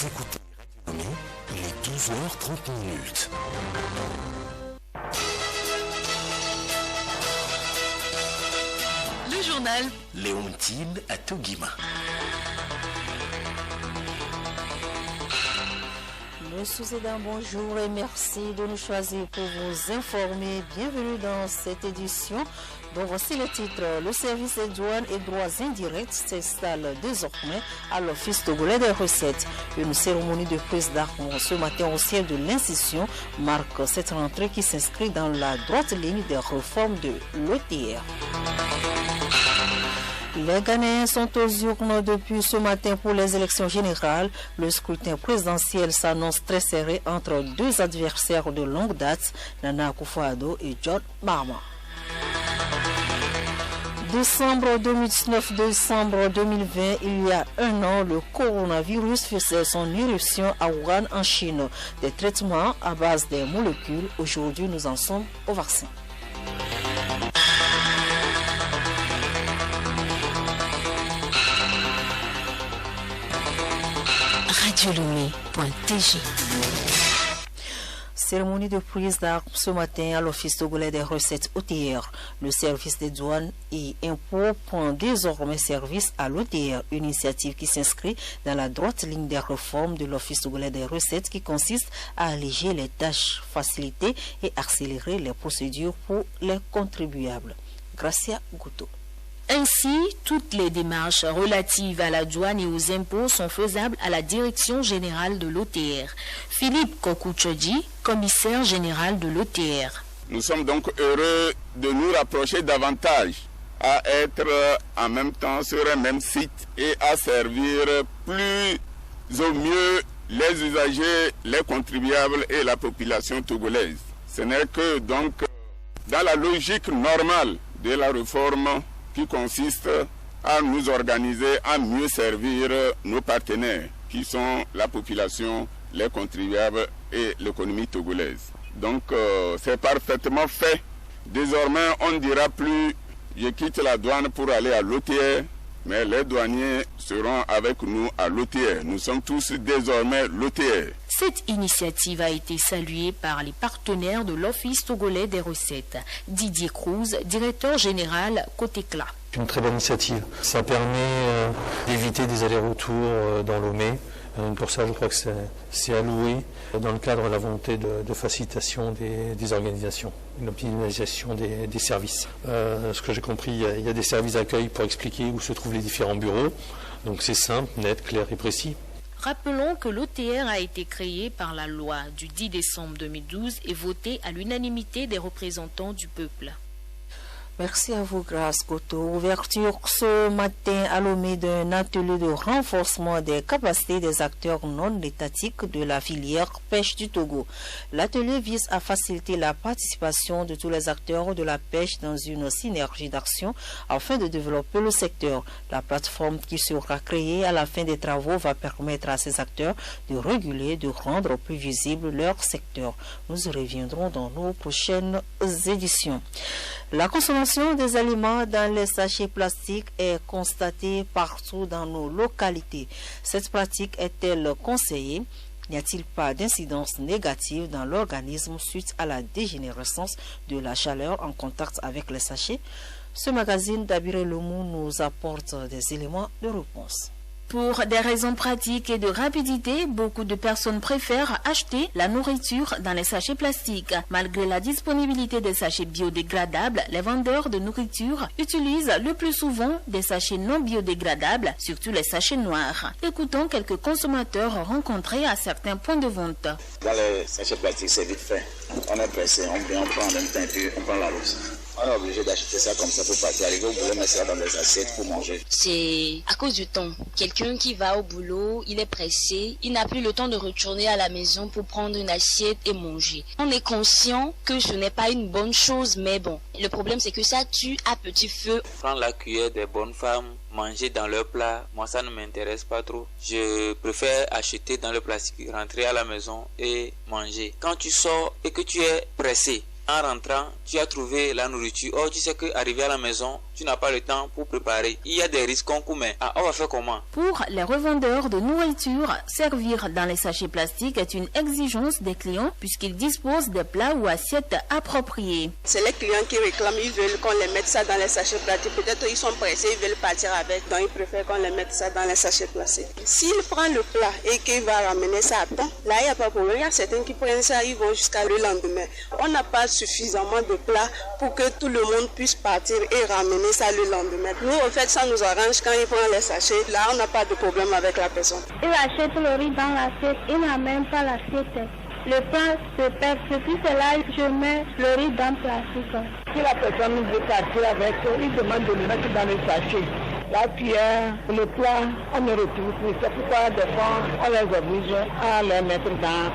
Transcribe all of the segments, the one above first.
Vous écoutez Radio Lomé, il est 12h30. Le journal Léontine à Toguima. Monsieur Zédan, bonjour et merci de nous choisir pour vous informer. Bienvenue dans cette édition. Donc voici le titre. Le service des douanes et droits indirects s'installe désormais à l'Office togolais des recettes. Une cérémonie de prise d'armes ce matin au siège de l'institution marque cette rentrée qui s'inscrit dans la droite ligne des réformes de l'OTR. Les Ghanéens sont aux urnes depuis ce matin pour les élections générales. Le scrutin présidentiel s'annonce très serré entre deux adversaires de longue date, Nana Akufo-Addo et John Mahama. Décembre 2019, décembre 2020, il y a un an, le coronavirus faisait son irruption à Wuhan en Chine. Des traitements à base des molécules, aujourd'hui nous en sommes au vaccin. radiolomé.tg. Cérémonie de prise d'armes ce matin à l'Office togolais des recettes OTR. Le service des douanes et impôts prend désormais service à l'OTR, une initiative qui s'inscrit dans la droite ligne des réformes de l'Office togolais des recettes qui consiste à alléger les tâches, faciliter et accélérer les procédures pour les contribuables. Gracia Gouto. Ainsi, toutes les démarches relatives à la douane et aux impôts sont faisables à la Direction générale de l'OTR. Philippe Kokouchodji, commissaire général de l'OTR. Nous sommes donc heureux de nous rapprocher davantage, à être en même temps sur un même site et à servir plus au mieux les usagers, les contribuables et la population togolaise. Ce n'est que donc dans la logique normale de la réforme qui consiste à nous organiser, à mieux servir nos partenaires, qui sont la population, les contribuables et l'économie togolaise. Donc c'est parfaitement fait. Désormais, on ne dira plus « je quitte la douane pour aller à l'OTR », mais les douaniers seront avec nous à l'OTR. Nous sommes tous désormais l'OTR. Cette initiative a été saluée par les partenaires de l'Office togolais des recettes. Didier Cruz, directeur général côté CLA. C'est une très bonne initiative. Ça permet d'éviter des allers-retours dans Lomé. Pour ça, je crois que c'est alloué dans le cadre de la volonté de facilitation des organisations, une optimisation des services. Ce que j'ai compris, il y a des services d'accueil pour expliquer où se trouvent les différents bureaux. Donc c'est simple, net, clair et précis. Rappelons que l'OTR a été créé par la loi du 10 décembre 2012 et votée à l'unanimité des représentants du peuple. Merci à vous, Grace Koto. Ouverture ce matin à Lomé d'un atelier de renforcement des capacités des acteurs non étatiques de la filière pêche du Togo. L'atelier vise à faciliter la participation de tous les acteurs de la pêche dans une synergie d'action afin de développer le secteur. La plateforme qui sera créée à la fin des travaux va permettre à ces acteurs de réguler, de rendre plus visible leur secteur. Nous y reviendrons dans nos prochaines éditions. La consommation des aliments dans les sachets plastiques est constatée partout dans nos localités. Cette pratique est-elle conseillée? N'y a-t-il pas d'incidence négative dans l'organisme suite à la dégénérescence de la chaleur en contact avec les sachets? Ce magazine d'Abiré Lomou nous apporte des éléments de réponse. Pour des raisons pratiques et de rapidité, beaucoup de personnes préfèrent acheter la nourriture dans les sachets plastiques. Malgré la disponibilité des sachets biodégradables, les vendeurs de nourriture utilisent le plus souvent des sachets non biodégradables, surtout les sachets noirs. Écoutons quelques consommateurs rencontrés à certains points de vente. Dans les sachets plastiques, c'est vite fait. On est pressé, on prend en même temps et puis on prend la route. On est obligé d'acheter ça comme ça pour partir. Arriver au boulot, mettre ça dans des assiettes pour manger. C'est à cause du temps. Quelqu'un qui va au boulot, il est pressé, il n'a plus le temps de retourner à la maison pour prendre une assiette et manger. On est conscient que ce n'est pas une bonne chose, mais bon. Le problème, c'est que ça tue à petit feu. Prendre la cuillère des bonnes femmes, manger dans leur plat, moi ça ne m'intéresse pas trop. Je préfère acheter dans le plastique, rentrer à la maison et manger. Quand tu sors et que tu es pressé, en rentrant, tu as trouvé la nourriture. Or, tu sais qu'arrivé à la maison, tu tu n'as pas le temps pour préparer. Il y a des risques qu'on commet. Ah, on va faire comment? Pour les revendeurs de nourriture, servir dans les sachets plastiques est une exigence des clients puisqu'ils disposent de plats ou assiettes appropriées. C'est les clients qui réclament, ils veulent qu'on les mette ça dans les sachets plastiques. Peut-être ils sont pressés, ils veulent partir avec, donc ils préfèrent qu'on les mette ça dans les sachets plastiques. S'il prend le plat et qu'il va ramener ça à temps, là il n'y a pas de problème. Il y a certains qui prennent ça, ils vont jusqu'à le lendemain. On n'a pas suffisamment de plats pour que tout le monde puisse partir et ramener ça le lendemain. Nous, en fait, ça nous arrange quand ils prennent les sachets. Là, on n'a pas de problème avec la personne. Il achète le riz dans l'assiette, il n'amène pas l'assiette. Le pain se perd, puis c'est là je mets le riz dans le plastique. Si la personne veut partir avec, il demande de le mettre dans le sachet. La cuillère, le plat, on ne retrouve plus. C'est pourquoi des fois, on les oblige à les mettre dans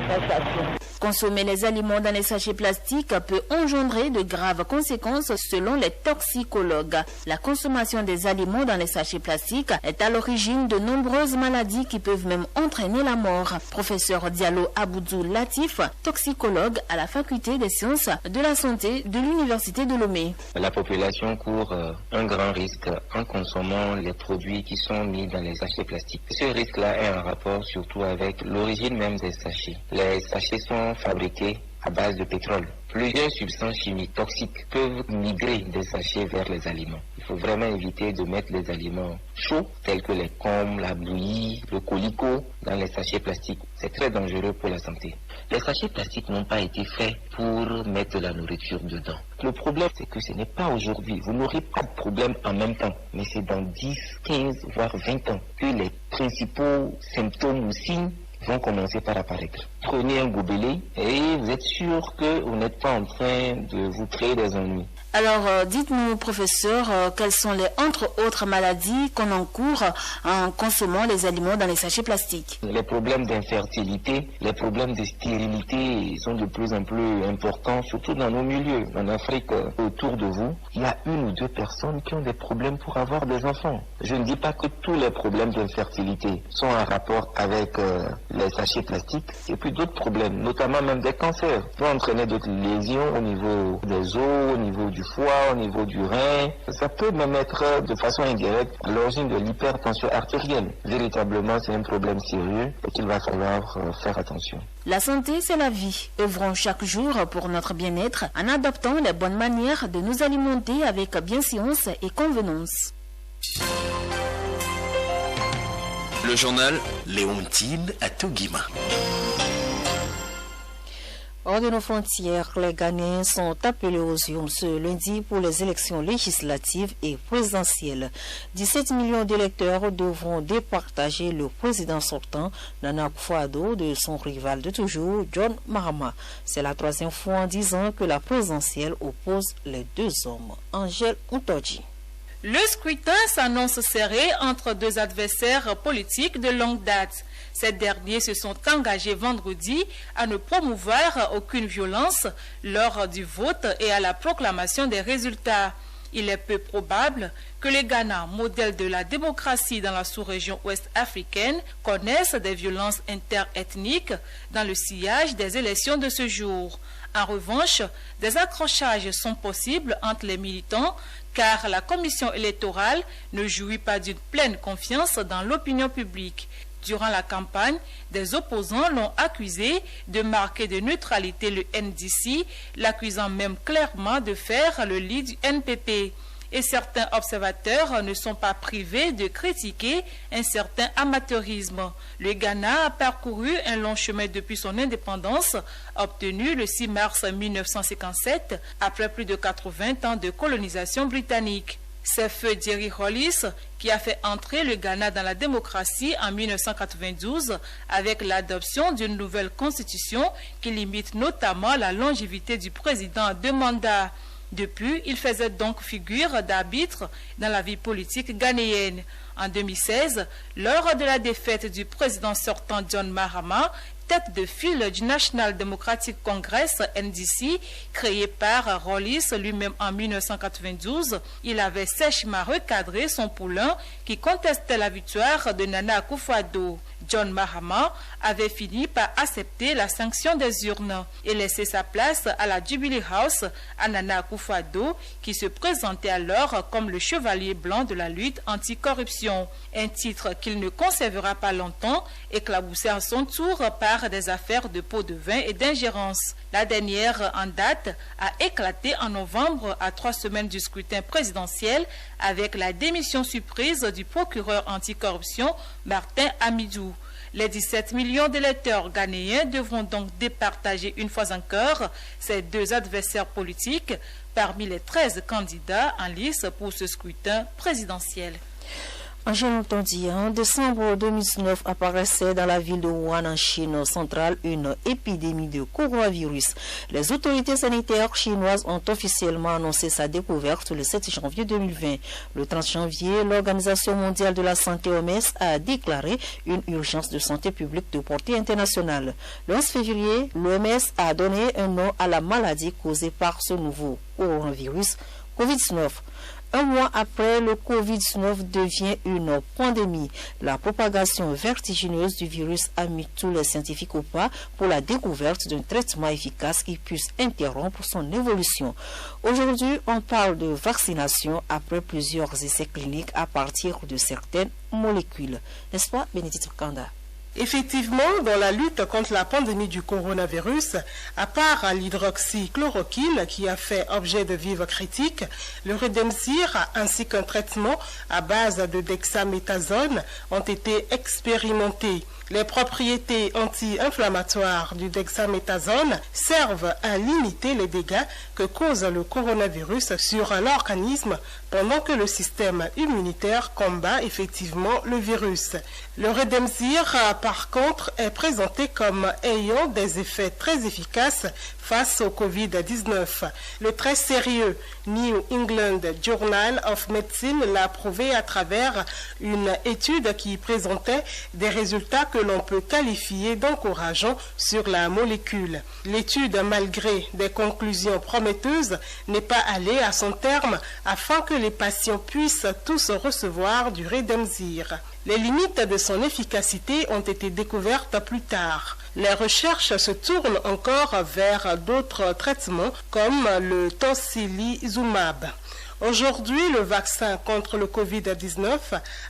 le sachet. Consommer les aliments dans les sachets plastiques peut engendrer de graves conséquences selon les toxicologues. La consommation des aliments dans les sachets plastiques est à l'origine de nombreuses maladies qui peuvent même entraîner la mort. Professeur Diallo Aboudou Latif, toxicologue à la faculté des sciences de la santé de l'université de Lomé. La population court un grand risque en consommant les produits qui sont mis dans les sachets plastiques. Ce risque-là est en rapport surtout avec l'origine même des sachets. Les sachets sont fabriqués à base de pétrole. Plusieurs substances chimiques toxiques peuvent migrer des sachets vers les aliments. Il faut vraiment éviter de mettre les aliments chauds, tels que les combes, la bouillie, le colicot, dans les sachets plastiques. C'est très dangereux pour la santé. Les sachets plastiques n'ont pas été faits pour mettre de la nourriture dedans. Le problème, c'est que ce n'est pas aujourd'hui. Vous n'aurez pas de problème en même temps. Mais c'est dans 10, 15, voire 20 ans que les principaux symptômes ou signes vont commencer par apparaître. Prenez un gobelet et vous êtes sûr que vous n'êtes pas en train de vous créer des ennuis. Alors, dites-nous, professeur, quelles sont les, entre autres maladies qu'on encourt en consommant les aliments dans les sachets plastiques? Les problèmes d'infertilité, les problèmes de stérilité sont de plus en plus importants, surtout dans nos milieux. En Afrique, autour de vous, il y a 1 ou 2 personnes qui ont des problèmes pour avoir des enfants. Je ne dis pas que tous les problèmes d'infertilité sont en rapport avec les sachets plastiques, et puis d'autres problèmes, notamment même des cancers, peuvent entraîner d'autres lésions au niveau des os, au niveau du foie, au niveau du rein. Ça peut même être de façon indirecte à l'origine de l'hypertension artérielle. Véritablement, c'est un problème sérieux et qu'il va falloir faire attention. La santé, c'est la vie. Œuvrons chaque jour pour notre bien-être en adoptant les bonnes manières de nous alimenter avec bienséance et convenance. Le journal Léontine à Toguima. Hors de nos frontières, les Ghanéens sont appelés aux urnes ce lundi pour les élections législatives et présidentielles. 17 millions d'électeurs devront départager le président sortant, Nana Akufo-Addo, de son rival de toujours, John Mahama. C'est la 3e fois en 10 ans que la présidentielle oppose les 2 hommes. Angèle Untoji. Le scrutin s'annonce serré entre 2 adversaires politiques de longue date. Ces derniers se sont engagés vendredi à ne promouvoir aucune violence lors du vote et à la proclamation des résultats. Il est peu probable que le Ghana, modèle de la démocratie dans la sous-région ouest africaine, connaisse des violences interethniques dans le sillage des élections de ce jour. En revanche, des accrochages sont possibles entre les militants car la commission électorale ne jouit pas d'une pleine confiance dans l'opinion publique. Durant la campagne, des opposants l'ont accusé de marquer de neutralité le NDC, l'accusant même clairement de faire le lit du NPP. Et certains observateurs ne sont pas privés de critiquer un certain amateurisme. Le Ghana a parcouru un long chemin depuis son indépendance, obtenue le 6 mars 1957, après plus de 80 ans de colonisation britannique. C'est feu Jerry Hollis qui a fait entrer le Ghana dans la démocratie en 1992 avec l'adoption d'une nouvelle constitution qui limite notamment la longévité du président à 2 mandats. Depuis, il faisait donc figure d'arbitre dans la vie politique ghanéenne. En 2016, lors de la défaite du président sortant John Mahama, tête de file du National Democratic Congress, NDC, créé par Hollis lui-même en 1992, il avait sèchement recadré son poulain qui contestait la victoire de Nana Akufo-Addo. John Mahama, avait fini par accepter la sanction des urnes et laisser sa place à la Jubilee House à Nana Akufo-Addo, qui se présentait alors comme le chevalier blanc de la lutte anticorruption. Un titre qu'il ne conservera pas longtemps, éclaboussé à son tour par des affaires de pots de vin et d'ingérence. La dernière en date a éclaté en novembre à 3 semaines du scrutin présidentiel avec la démission surprise du procureur anticorruption Martin Amidou. Les 17 millions d'électeurs ghanéens devront donc départager une fois encore ces deux adversaires politiques parmi les 13 candidats en lice pour ce scrutin présidentiel. En décembre 2019 apparaissait dans la ville de Wuhan en Chine centrale une épidémie de coronavirus. Les autorités sanitaires chinoises ont officiellement annoncé sa découverte le 7 janvier 2020. Le 30 janvier, l'Organisation mondiale de la santé OMS a déclaré une urgence de santé publique de portée internationale. Le 11 février, l'OMS a donné un nom à la maladie causée par ce nouveau coronavirus COVID-19. Un mois après, le Covid-19 devient une pandémie. La propagation vertigineuse du virus a mis tous les scientifiques au pas pour la découverte d'un traitement efficace qui puisse interrompre son évolution. Aujourd'hui, on parle de vaccination après plusieurs essais cliniques à partir de certaines molécules. N'est-ce pas, Bénédicte Kanda? Effectivement, dans la lutte contre la pandémie du coronavirus, à part l'hydroxychloroquine qui a fait objet de vives critiques, le Redemsir ainsi qu'un traitement à base de dexaméthasone ont été expérimentés. Les propriétés anti-inflammatoires du dexaméthasone servent à limiter les dégâts que cause le coronavirus sur l'organisme pendant que le système immunitaire combat effectivement le virus. Le Redemsir, par contre, est présenté comme ayant des effets très efficaces face au Covid-19. Le très sérieux New England Journal of Medicine l'a prouvé à travers une étude qui présentait des résultats que l'on peut qualifier d'encourageants sur la molécule. L'étude, malgré des conclusions prometteuses, n'est pas allée à son terme afin que les patients puissent tous recevoir du Redemsir. Les limites de son efficacité ont été découvertes plus tard. Les recherches se tournent encore vers d'autres traitements comme le tocilizumab. Aujourd'hui, le vaccin contre le Covid-19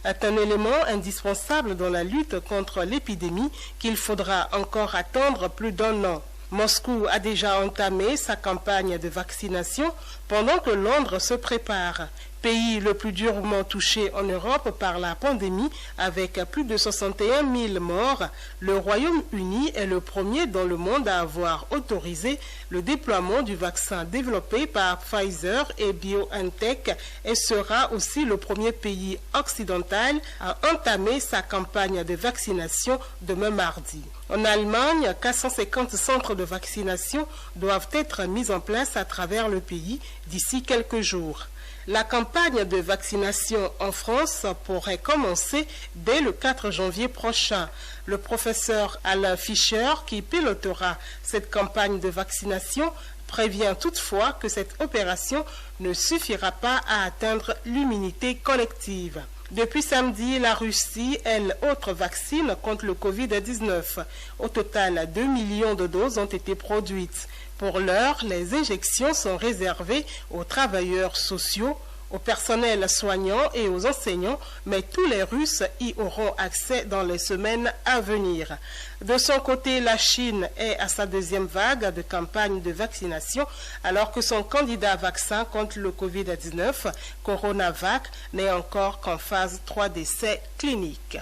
est un élément indispensable dans la lutte contre l'épidémie qu'il faudra encore attendre plus d'1 an. Moscou a déjà entamé sa campagne de vaccination pendant que Londres se prépare. Pays le plus durement touché en Europe par la pandémie avec plus de 61 000 morts, le Royaume-Uni est le premier dans le monde à avoir autorisé le déploiement du vaccin développé par Pfizer et BioNTech et sera aussi le premier pays occidental à entamer sa campagne de vaccination demain mardi. En Allemagne, 450 centres de vaccination doivent être mis en place à travers le pays d'ici quelques jours. La campagne de vaccination en France pourrait commencer dès le 4 janvier prochain. Le professeur Alain Fischer, qui pilotera cette campagne de vaccination, prévient toutefois que cette opération ne suffira pas à atteindre l'immunité collective. Depuis samedi, la Russie, elle, autre vaccine contre le Covid-19. Au total, 2 millions de doses ont été produites. Pour l'heure, les injections sont réservées aux travailleurs sociaux, au personnel soignant et aux enseignants, mais tous les Russes y auront accès dans les semaines à venir. De son côté, la Chine est à sa deuxième vague de campagne de vaccination, alors que son candidat vaccin contre le Covid-19, Coronavac, n'est encore qu'en phase 3 d'essais cliniques.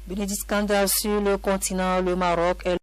Bénédicte Kanda, sur le continent, le Maroc est